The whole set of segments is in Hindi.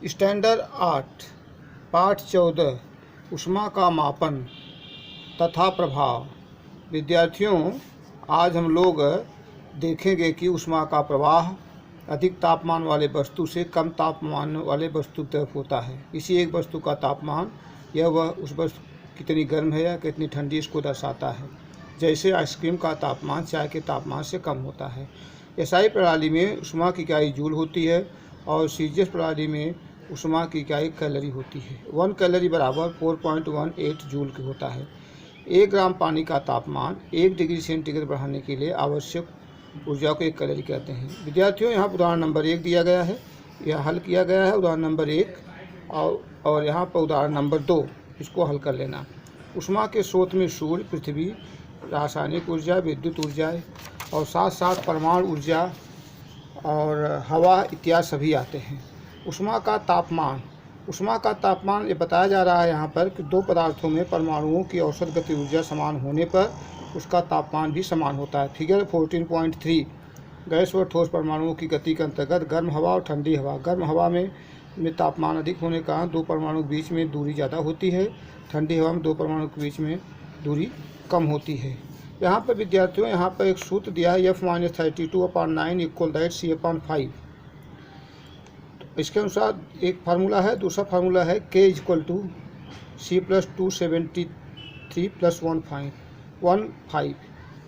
स्टैंडर्ड 8 पाठ 14 ऊष्मा का मापन तथा प्रभाव। विद्यार्थियों, आज हम लोग देखेंगे कि ऊष्मा का प्रवाह अधिक तापमान वाले वस्तु से कम तापमान वाले वस्तु तरफ होता है। किसी एक वस्तु का तापमान यह वह उस वस्तु कितनी गर्म है या कितनी ठंडी इसको दर्शाता है। जैसे आइसक्रीम का तापमान चाय के तापमान से कम होता है। एसआई प्रणाली में ऊष्मा की इकाई जूल होती है और सीजीएस प्रणाली में ऊष्मा की इकाई कैलोरी होती है। 1 कैलोरी बराबर 4.18 जूल की होता है। 1 ग्राम पानी का तापमान 1 डिग्री सेंटीग्रेड बढ़ाने के लिए आवश्यक ऊर्जा को 1 कैलोरी कहते हैं। विद्यार्थियों, यहाँ उदाहरण नंबर 1 दिया गया है, यह हल किया गया है उदाहरण नंबर 1 और यहाँ पर उदाहरण नंबर 2, इसको हल कर लेना। ऊष्मा के स्रोत में सूर्य, पृथ्वी, रासायनिक ऊर्जा, विद्युत ऊर्जा और साथ साथ परमाणु ऊर्जा और हवा इत्यादि सभी आते हैं। ऊष्मा का तापमान ये बताया जा रहा है यहाँ पर कि दो पदार्थों में परमाणुओं की औसत गति ऊर्जा समान होने पर उसका तापमान भी समान होता है। फिगर 14.3 गैस व ठोस परमाणुओं की गति के अंतर्गत गर्म हवा और ठंडी हवा। गर्म हवा में तापमान अधिक होने के कारण दो परमाणु के बीच में दूरी ज़्यादा होती है। ठंडी हवा में दो परमाणु के बीच में दूरी कम होती है। यहाँ पर विद्यार्थियों, यहाँ पर एक सूत्र दिया है F-32/9 = C/5। इसके अनुसार एक फार्मूला है, दूसरा फार्मूला है K = C + 273 + 15।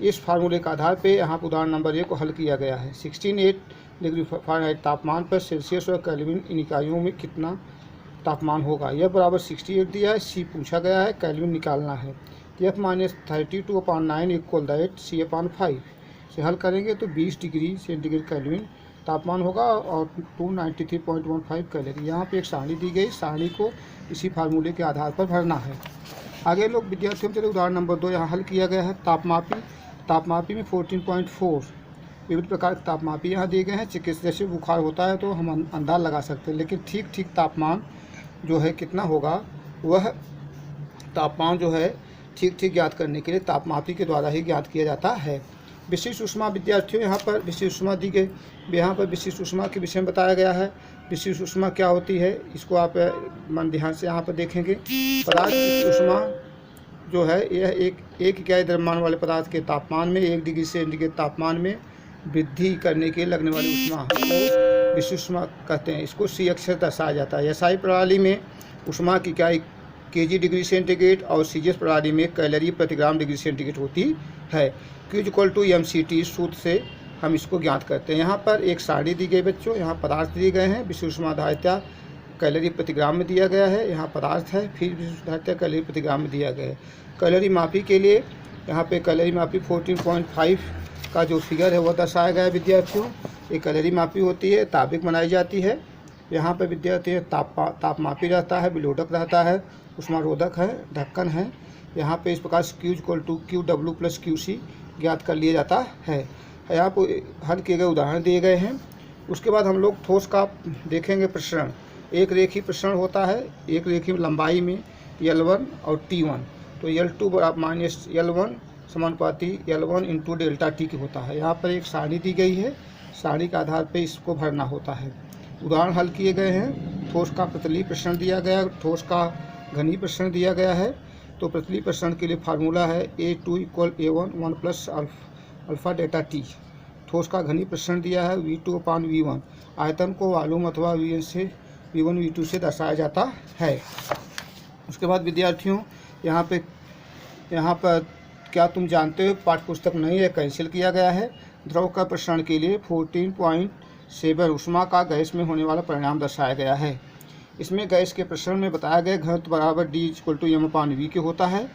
इस फार्मूले के आधार पे यहाँ पर उदाहरण नंबर 1 को हल किया गया है। 16.8 डिग्री फ़ारेनहाइट तापमान पर सेल्सियस और केल्विन इन इकाइयों में कितना तापमान होगा। यह बराबर 68 दिया है, C पूछा गया है, केल्विन निकालना है। F-32/9 = C/5 से हल करेंगे तो 20 डिग्री सेंटीग्रेड केल्विन तापमान होगा और 293.15 कैलोरी। यहाँ पे एक सारणी दी गई, सारणी को इसी फार्मूले के आधार पर भरना है। आगे लोग विद्यार्थियों के लिए उदाहरण नंबर 2 यहाँ हल किया गया है। तापमापी में 14.4 विभिन्न प्रकार के तापमापी यहाँ दिए गए हैं। चिकित्सा जैसे बुखार होता है तो हम अंदाज़ लगा सकते हैं, लेकिन ठीक तापमान जो है कितना होगा, वह तापमान जो है ठीक ज्ञात करने के लिए तापमापी के द्वारा ही ज्ञात किया जाता है। विशिष्ट ऊष्मा, विद्यार्थियों यहाँ पर विशिष्ट ऊष्मा दी गई, यहाँ पर विशिष्ट ऊष्मा के विषय में बताया गया है। विशिष्ट ऊष्मा क्या होती है, इसको आप मन ध्यान से यहाँ पर देखेंगे। पदार्थ की ऊष्मा जो है यह एक इकाई द्रव्यमान वाले पदार्थ के तापमान में 1 डिग्री सेंटीग्रेड तापमान में वृद्धि करने के लगने वाली ऊष्मा को विशिष्ट ऊष्मा कहते हैं। इसको C अक्षर दर्शाया जाता है। एसआई प्रणाली में ऊष्मा की इकाई kg डिग्री सेंटीग्रेड और सीजीएस प्रणाली में कैलोरी प्रति ग्राम डिग्री सेंटीग्रेड होती है। Q = mCT सूत्र से हम इसको ज्ञात करते हैं। यहाँ पर एक सारणी दी गई बच्चों, यहाँ पदार्थ दिए गए हैं, विशिष्ट ऊष्मा धारिता कैलोरी प्रति ग्राम में दिया गया है। यहाँ पदार्थ है, फिर विशिष्ट धारिता कैलोरी प्रति ग्राम में दिया गया है। कैलोरी मापी के लिए यहाँ पे कैलोरी मापी 14.5 का जो फिगर है वह दर्शाया गया है। विद्यार्थियों, ये कैलोरी मापी होती है, ताबिक बनाई जाती है। यहाँ पर विद्यार्थी तापमापी रहता है, विलोडक रहता है, ऊष्मारोधक है, ढक्कन है। यहाँ पे इस प्रकार से Q = QW + QC ज्ञात कर लिया जाता है। यहाँ पर हल किए गए उदाहरण दिए गए हैं। उसके बाद हम लोग ठोस का देखेंगे प्रसरण। एक रेखीय प्रसरण होता है, एक रेखीय लंबाई में L1 और T1, तो L2 - L1 समानुपाती L1 × ΔT की होता है। यहाँ पर एक सारणी दी गई है, सारणी के आधार पर इसको भरना होता है। उदाहरण हल किए गए हैं। ठोस का प्रतलीय प्रसरण दिया गया है, ठोस का घनीय प्रसरण दिया गया है। तो प्रतलीय प्रसरण के लिए फार्मूला है A2 = A1 1 + α∆T। ठोस का घनीय प्रसरण दिया है V2/V1। आयतन को वॉल्यूम अथवा V1 V2 से दर्शाया जाता है। उसके बाद विद्यार्थियों, यहाँ पर क्या तुम जानते हो पाठ्यपुस्तक नहीं है, कैंसिल किया गया है। द्रव का प्रसरण के लिए 14.7 ऊष्मा का गैस में होने वाला परिणाम दर्शाया गया है। इसमें गैस के प्रसरण में बताया गया घनत्व बराबर D = m/V के होता है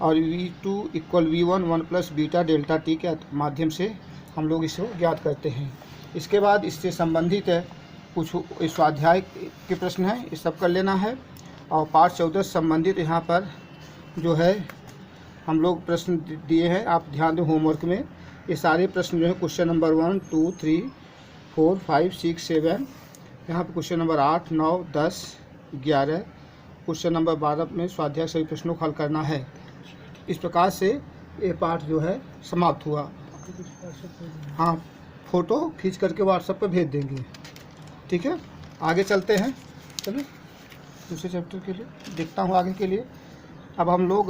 और V2 = V1 1 + β∆T के माध्यम से हम लोग इसको ज्ञात करते हैं। इसके बाद इससे संबंधित कुछ स्वाध्याय के प्रश्न हैं, ये सब कर लेना है। और पाठ 14 संबंधित यहाँ पर जो है हम लोग प्रश्न दिए हैं, आप ध्यान दें होमवर्क में। ये सारे प्रश्न जो है क्वेश्चन नंबर 1 2 3 4 5 6 7, यहाँ पर क्वेश्चन नंबर 8 9 10 11, क्वेश्चन नंबर 12 में स्वाध्याय सभी प्रश्नों को हल करना है। इस प्रकार से ये पाठ जो है समाप्त हुआ। हाँ, फ़ोटो खींच करके व्हाट्सएप पर भेज देंगे, ठीक है। आगे चलते हैं, चलो दूसरे चैप्टर के लिए देखता हूँ आगे के लिए। अब हम लोग